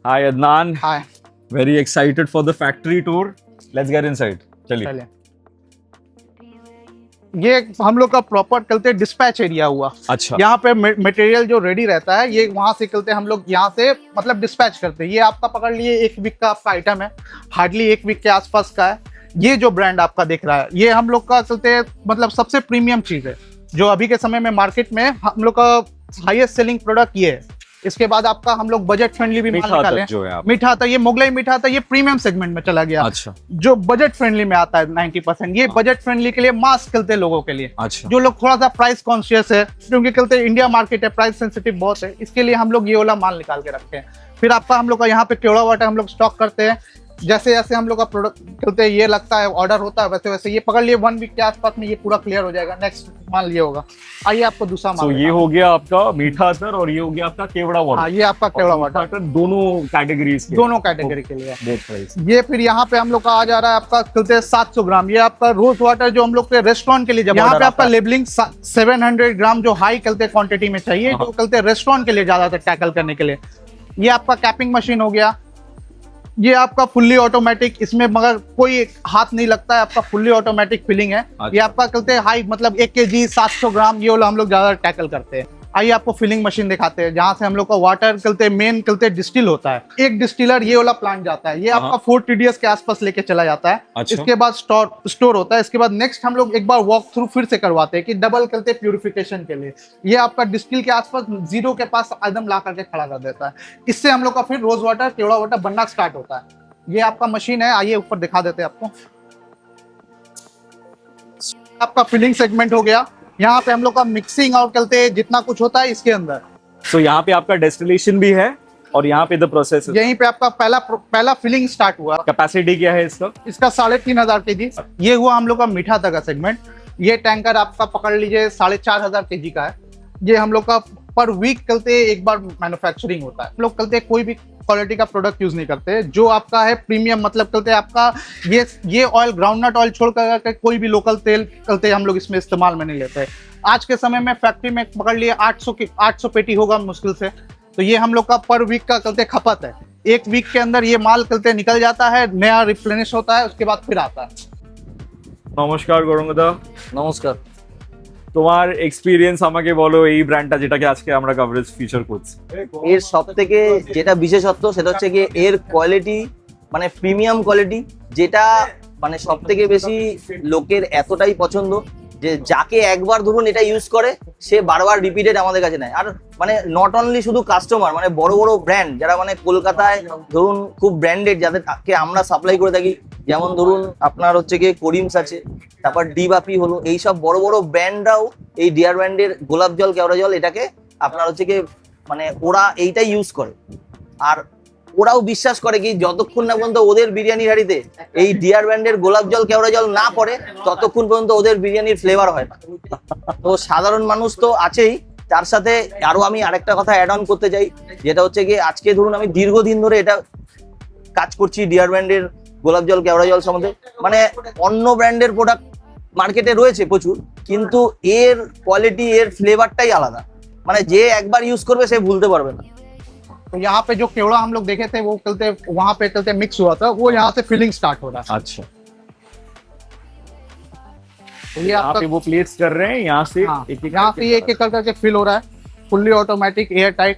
Hi Adnan, hi very excited for the factory tour. Let's get inside. चलिए. चलिए। ये हम लोग का प्रॉपर चलते डिस्पैच एरिया हुआ। अच्छा. यहाँ पे मटेरियल जो रेडी रहता है ये वहां से चलते हम लोग यहाँ से मतलब डिस्पैच करते हैं। ये आपका पकड़ लिए 1 वीक का आपका आइटम है, हार्डली 1 वीक के आसपास का है। ये जो ब्रांड आपका दिख रहा है ये हम लोग का चलते मतलब सबसे प्रीमियम चीज है जो अभी के समय में मार्केट में हम लोग का हाईएस्ट सेलिंग प्रोडक्ट ये है। इसके बाद आपका हम लोग बजट फ्रेंडली भी माल निकाले। जो है आप. मीठा था, ये मुगलाई मीठा था, ये प्रीमियम सेगमेंट में चला गया। अच्छा. जो बजट फ्रेंडली में आता है 90%, ये बजट फ्रेंडली के लिए मास चलते लोगों के लिए। अच्छा. जो लोग थोड़ा सा प्राइस कॉन्शियस है, क्योंकि चलते इंडिया मार्केट है, प्राइस सेंसिटिव बहुत है, इसके लिए हम लोग ये वाला माल निकाल के रखते हैं। फिर आपका हम लोग का यहाँ पे केवड़ा वाटर हम लोग स्टॉक करते हैं। जैसे जैसे हम लोग का प्रोडक्ट चलते ये लगता है ऑर्डर होता है वैसे वैसे ये पकड़ लिए 1 वीक के आसपास में ये पूरा क्लियर हो जाएगा। नेक्स्ट माल ये होगा। आइए आपको दूसरा माल। So, ये हो गया आपका मीठा अतर और ये हो गया आपका केवड़ा वाटर. हाँ, ये आपका केवड़ा वाटर दोनों कैटेगरीज के. दोनों कैटेगरी के लिए। Both price. ये फिर यहाँ पे हम लोग का आ जा रहा है आपका चलते 700 ग्राम। ये आपका रोज वाटर जो हम लोग के रेस्टोरेंट के लिए जब यहाँ पे आपका लेबलिंग 700 ग्राम जो हाई चलते क्वांटिटी में चाहिए, जो चलते रेस्टोरेंट के लिए ज्यादातर टैकल करने के लिए। ये आपका कैपिंग मशीन हो गया। ये आपका फुल्ली ऑटोमेटिक, इसमें मगर कोई हाथ नहीं लगता है, आपका फुल्ली ऑटोमेटिक फिलिंग है। ये आपका चलते हाई मतलब 1 kg 700 ग्राम ये वाला हम लोग ज्यादा टैकल करते हैं। आइए आपको फिलिंग मशीन दिखाते हैं जहाँ से हम लोग का वाटर चलते मेन चलते डिस्टिल होता है। एक डिस्टिलर ये वाला प्लांट जाता है, ये आपका 4 TDS के आसपास लेके चला जाता है। अच्छा। इसके बाद स्टोर होता है। इसके बाद नेक्स्ट हम लोग एक बार वॉक थ्रू फिर से करवाते हैं कि डबल चलते प्यूरिफिकेशन के लिए। ये आपका डिस्टिल के आसपास 0 के पास एकदम ला करके खड़ा कर देता है। इससे हम लोग का फिर रोज वाटर केवड़ा वाटर बनना स्टार्ट होता है। ये आपका मशीन है, आइए ऊपर दिखा देते हैं आपको। आपका फिलिंग सेगमेंट हो गया। यहाँ पे हम लोग का मिक्सिंग और चलते जितना कुछ होता है इसके अंदर। So, यहाँ पे आपका डेस्टिलेशन भी है और यहाँ पे द प्रोसेस. यहीं पे आपका पहला फिलिंग स्टार्ट हुआ। कैपेसिटी क्या है इसका? इसका 3500 kg। ये हुआ हम लोग का मीठा तक का सेगमेंट। ये टैंकर आपका पकड़ लीजिए 4500 kg का है। ये हम लोग का पर वीक चलते एक बार मैन्युफैक्चरिंग होता है। हम लोग चलते कोई भी क्वालिटी का प्रोडक्ट यूज नहीं करते। जो आपका है प्रीमियम मतलब चलते आपका ये ऑयल ग्राउंडनट ऑयल छोड़ कर कोई भी लोकल तेल चलते हम लोग इसमें इस्तेमाल में नहीं लेते। आज के समय में फैक्ट्री में पकड़ लिए 800 पेटी होगा मुश्किल से। तो ये हम लोग का पर वीक का चलते खपत है। 1 वीक के अंदर ये माल चलते निकल जाता है, नया रिप्लेनिश होता है, उसके बाद फिर आता है। নমস্কার গৌরঙ্গদা. নমস্কার। তোমার এক্সপিরিয়েন্স আমাকে বলো এই ব্র্যান্ডটা যেটাকে আজকে আমরা কভারেজ ফিচার করছি। এর সব থেকে যেটা বিশেষত্ব সেটা হচ্ছে কি এর কোয়ালিটি, মানে প্রিমিয়াম কোয়ালিটি, যেটা মানে সব থেকে বেশি লোকের এতটাই পছন্দ যে যাকে একবার ধরুন এটা ইউজ করে সে বারবার রিপিটেড আমাদের কাছে নেয়। আর মানে নট অনলি শুধু কাস্টমার, মানে বড় বড় ব্র্যান্ড যারা মানে কলকাতায় ধরুন খুব ব্র্যান্ডেড যাদেরকে আমরা সাপ্লাই করে থাকি, যেমন ধরুন আপনার হচ্ছে কি করিমস আছে, তারপর ডিবাপি হলো, এইসব বড় বড় ব্র্যান্ডরাও এই ডিয়ার ব্র্যান্ডের গোলাপ জল কেওড়া জল এটাকে আপনার হচ্ছে কি মানে ওরা এইটাই ইউজ করে। আর ওরাও বিশ্বাস করে কি যতক্ষণ না পর্যন্ত ওদের বিরিয়ানির হাঁড়িতে এই ডিয়ার ব্র্যান্ডের গোলাপ জল কেওড়া জল না পড়ে ততক্ষণ পর্যন্ত ওদের বিরিয়ানির ফ্লেভার হয় না। তো সাধারণ মানুষ তো আছেই, তার সাথে আরো আমি আরেকটা কথা অ্যাড অন করতে চাই, যেটা হচ্ছে কি আজকে ধরুন আমি দীর্ঘদিন ধরে এটা কাজ করছি ডিয়ার ব্র্যান্ডের গোলাপ জল কেওড়া জল সম্বন্ধে। মানে অন্য ব্র্যান্ডের প্রোডাক্ট মার্কেটে রয়েছে প্রচুর, কিন্তু এর কোয়ালিটি এর ফ্লেভারটাই আলাদা। মানে যে একবার ইউজ করবে সে ভুলতে পারবে না। तो यहाँ पे जो केवड़ा हम लोग देखे थे वो चलते वहां पे चलते मिक्स हुआ था, वो यहाँ से फिलिंग स्टार्ट हो रहा है। अच्छा. तो ये यहाँ आपका पे वो प्लेस कर रहे हैं यहाँ से. हाँ, एक यहाँ से एक एक करके फिल हो रहा है, फुल्ली ऑटोमेटिक एयर टाइट।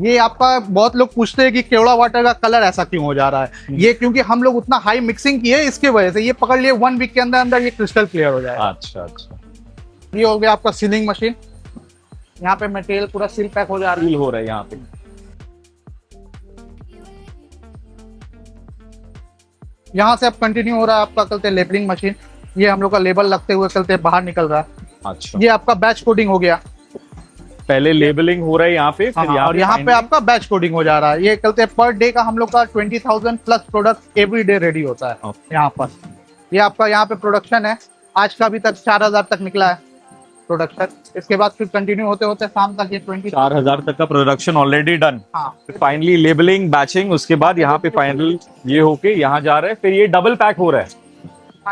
ये आपका बहुत लोग पूछते हैं कि केवड़ा वाटर का कलर ऐसा क्यों हो जा रहा है। ये क्योंकि हम लोग उतना हाई मिक्सिंग की है, इसके वजह से ये पकड़ लिए 1 वीक के अंदर अंदर ये क्रिस्टल क्लियर हो जाएगा। अच्छा अच्छा. ये हो गया आपका सीलिंग मशीन। यहाँ पे मटेरियल पूरा सील पैक हो जा रहा है। फील हो रहा है यहाँ पे. यहाँ से अब कंटिन्यू हो रहा है आपका चलते लेबलिंग मशीन। ये हम लोग का लेबल लगते हुए चलते बाहर निकल रहा है। अच्छा. ये आपका बैच कोडिंग हो गया। पहले लेबलिंग हो रहा है यहाँ पे, फिर और यहाँ पे आपका बैच कोडिंग हो जा रहा है। ये चलते पर डे का हम लोग का 20,000 plus product every day ready होता है यहाँ पर। ये आपका यहाँ पे प्रोडक्शन है, आज का अभी तक 4000 तक निकला है प्रोडक्शन। इसके बाद फिर कंटिन्यू होते होते शाम तक ये 4000 तक का प्रोडक्शन ऑलरेडी डन। हाँ, फाइनली लेबलिंग बैचिंग, उसके बाद यहाँ पे फाइनल ये होके यहाँ जा रहा है, फिर ये डबल पैक हो रहा है।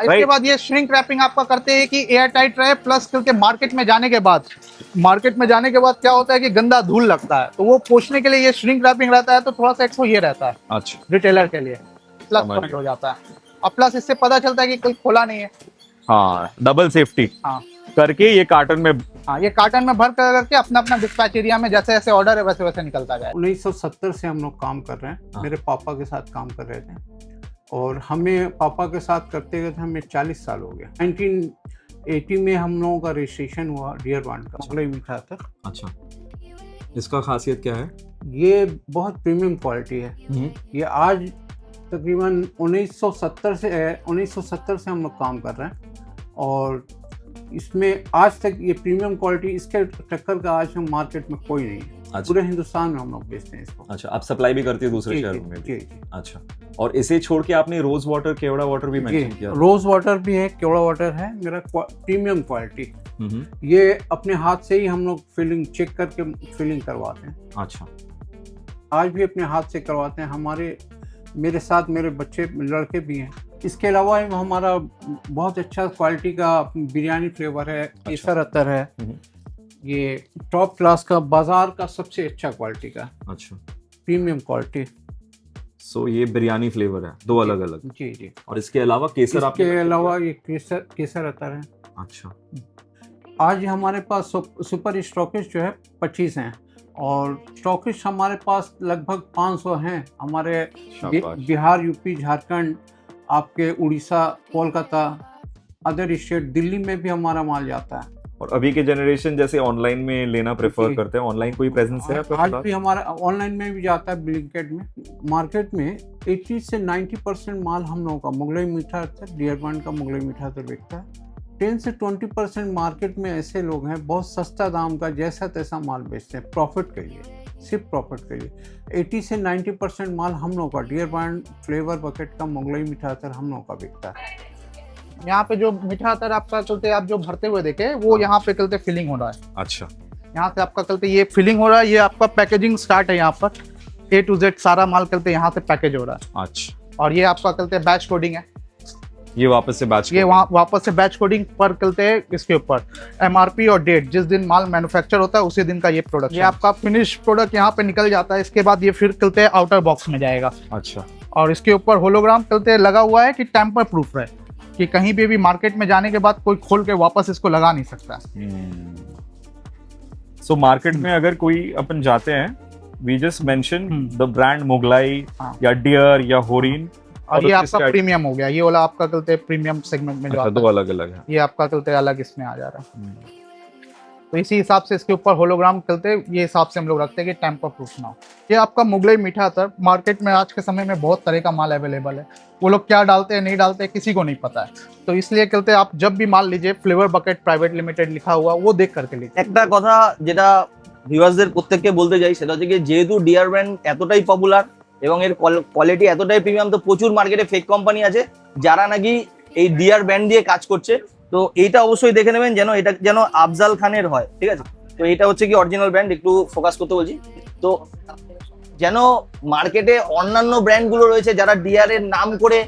इसके Right. बाद ये श्रिंक रैपिंग आपका करते हैं कि एयर टाइट रहे, प्लस करके मार्केट में जाने के बाद क्या होता है कि गंदा धूल लगता है, तो वो पोंछने के लिए ये श्रिंक रैपिंग रहता है, तो थोड़ा सा एक्स्ट्रा ये रहता है अच्छा रिटेलर के लिए, प्लस समझ पॉइंट हो जाता है। और प्लस इससे पता चलता है कि कोई खोला नहीं है। हाँ, डबल सेफ्टी हाँ करके ये कार्टन में हाँ, ये कार्टन में भर कर करके अपना अपना डिस्पैच एरिया में जैसे जैसे ऑर्डर है वैसे वैसे निकलता जाए। 1970 से हम लोग काम कर रहे हैं। हाँ। मेरे पापा के साथ काम कर रहे थे और हमें पापा के साथ करते करते हमें 40 साल हो गया। 1980 में हम लोगों का रजिस्ट्रेशन हुआ डियर ब्रांड का, मुगलई मीठा अतर। अच्छा, इसका खासियत क्या है? ये बहुत प्रीमियम क्वालिटी है। ये आज तकरीबन 1970 से हम लोग काम कर रहे हैं और इसमें आज तक ये प्रीमियम क्वालिटी, इसके टक्कर का आज हम मार्केट में कोई नहीं है। अच्छा पूरे हिंदुस्तान में हम लोग बेचते हैं इसको। अच्छा, आप सप्लाई भी करती है दूसरे जी, शहरों में जी, भी? जी। अच्छा, और इसे छोड़ के आपने रोज वाटर, केवड़ा वाटर भी मेंशन किया था। रोज वाटर भी है, केवड़ा वाटर है, मेरा प्रीमियम क्वालिटी। हम्म, ये अपने हाथ से ही हम लोग फिलिंग चेक करके फिलिंग करवाते हैं। अच्छा, आज भी अपने हाथ से करवाते हैं। मेरे साथ मेरे बच्चे लड़के भी हैं। इसके अलावा हमारा बहुत अच्छा क्वालिटी का बिरयानी फ्लेवर है, केसर अतर है। ये टॉप क्लास का, बाजार का सबसे अच्छा क्वालिटी का, अच्छा। Premium quality. सो ये बिरयानी फ्लेवर है, दो अलग अलग। जी जी। और इसके अलावा केसर आपने इसके mention अलावा ये केसर अतर है। किया? अच्छा, आज हमारे पास सुपर स्टॉकिस्ट जो है 25 हैं और स्टॉकिस्ट हमारे पास लगभग 500 हैं। हमारे शाबाश। बिहार, यूपी, झारखंड, आपके उड़ीसा, कोलकाता, अदर स्टेट, दिल्ली में भी हमारा माल जाता है। और अभी के जनरेशन जैसे ऑनलाइन में लेना प्रेफर जी। करते हैं, ऑनलाइन कोई प्रेजेंस है आपका? आज फिलहाल? भी हमारा ऑनलाइन में भी जाता है, ब्लिंकिट में। मार्केट में 80 से 90% माल हम लोगों का मुगलई मीठा अतर, डियर ब्रांड का मुगलई मीठा अतर बिकता है। 10 से 20% मार्केट में ऐसे लोग हैं बहुत सस्ता दाम का जैसा तैसा माल बेचते हैं प्रॉफिट के लिए, सिर्फ प्रॉफिट के लिए। 80 से 90% माल हम लोग का डियर ब्रांड फ्लेवर बकेट का मुगलई मीठा अतर हम लोग का बिकता है। यहाँ पे जो मीठा अतर आपका चलते आप जो भरते हुए देखे, वो यहाँ पे चलते फिलिंग हो रहा है। अच्छा, यहाँ से आपका चलते ये फिलिंग हो रहा है, ये आपका पैकेजिंग स्टार्ट है। यहाँ पर A to Z सारा माल चलते यहाँ से पैकेज हो रहा है। अच्छा, और ये आपका चलते बैच कोडिंग है। ये वापस से बैच ये वहाँ वापस से बैच कोडिंग पर चलते हैं। इसके ऊपर MRP और डेट, जिस दिन माल मैन्युफैक्चर होता है उसी दिन का ये प्रोडक्ट। ये आपका फिनिश प्रोडक्ट यहाँ पे निकल जाता है। इसके बाद ये फिर चलते हैं आउटर बॉक्स में जाएगा। अच्छा, और इसके ऊपर होलोग्राम चलते लगा हुआ है कि टेम्पर प्रूफ है, कि कहीं भी मार्केट में जाने के बाद कोई खोल के वापस इसको लगा नहीं सकता। सो मार्केट में अगर कोई अपन जाते हैं, we just mention the brand Mughlai हाँ। या डियर या होरिन, और ये इसके आपका प्रीमियम हो गया। ये वाला आपका चलते प्रीमियम सेगमेंट में जो अच्छा, आता दो है, अलग अलग है। ये आपका चलते अलग इसमें आ जा रहा है। तो इसी हिसाब से इसके ऊपर होलोग्राम चलते ये हिसाब से हम लोग रखते हैं कि टेम्पर प्रूफ ना हो। ये आपका मुगलई मीठा अतर, मार्केट में आज के समय में बहुत तरह का माल अवेलेबल है। वो लोग क्या डालते हैं नहीं डालते किसी को नहीं पता है। तो इसलिए चलते आप जब भी माल लीजिए, फ्लेवर बकेट प्राइवेट लिमिटेड लिखा हुआ वो देख करके लीजिए। একটা কথা যেটা ভিউয়ার্সদের প্রত্যেককে বলতে চাই সেটা হচ্ছে কি, যেহেতু ডিয়ার ব্র্যান্ড এতটাই পপুলার এবং এর কোয়ালিটি এতটাই প্রিমিয়াম, তো প্রচুর মার্কেটে ফেক কোম্পানি আছে যারা নাকি এই ডিয়ার ব্র্যান্ড দিয়ে কাজ করছে। তো এইটা অবশ্যই দেখে নেবেন যেন এটা যেন আফজাল খানের হয়, ঠিক আছে? তো এটা হচ্ছে কি অরিজিনাল ব্র্যান্ড, একটু ফোকাস করতে বলছি। তো যেন মার্কেটে অন্যান্য ব্র্যান্ডগুলো রয়েছে যারা ডিয়ারের নাম করে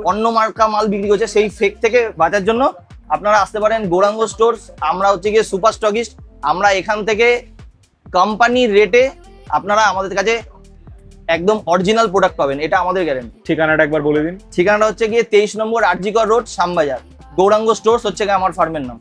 অন্য মার্কা মাল বিক্রি করছে, সেই ফেক থেকে বাঁচার জন্য আপনারা আসতে পারেন গৌরাঙ্গ স্টোরস। আমরা হচ্ছে গিয়ে সুপার স্টকিস্ট। আমরা এখান থেকে কোম্পানির রেটে আপনারা আমাদের কাছে একদম অরিজিনাল প্রোডাক্ট পাবেন, এটা আমাদের গ্যারান্টি। ঠিকানাটা একবার বলে দিন। ঠিকানাটা হচ্ছে গিয়ে 23 নম্বর আরজিকর রোড, শ্যামবাজার। গৌরাঙ্গ স্টোরস হচ্ছে গিয়ে আমার ফার্মের নাম।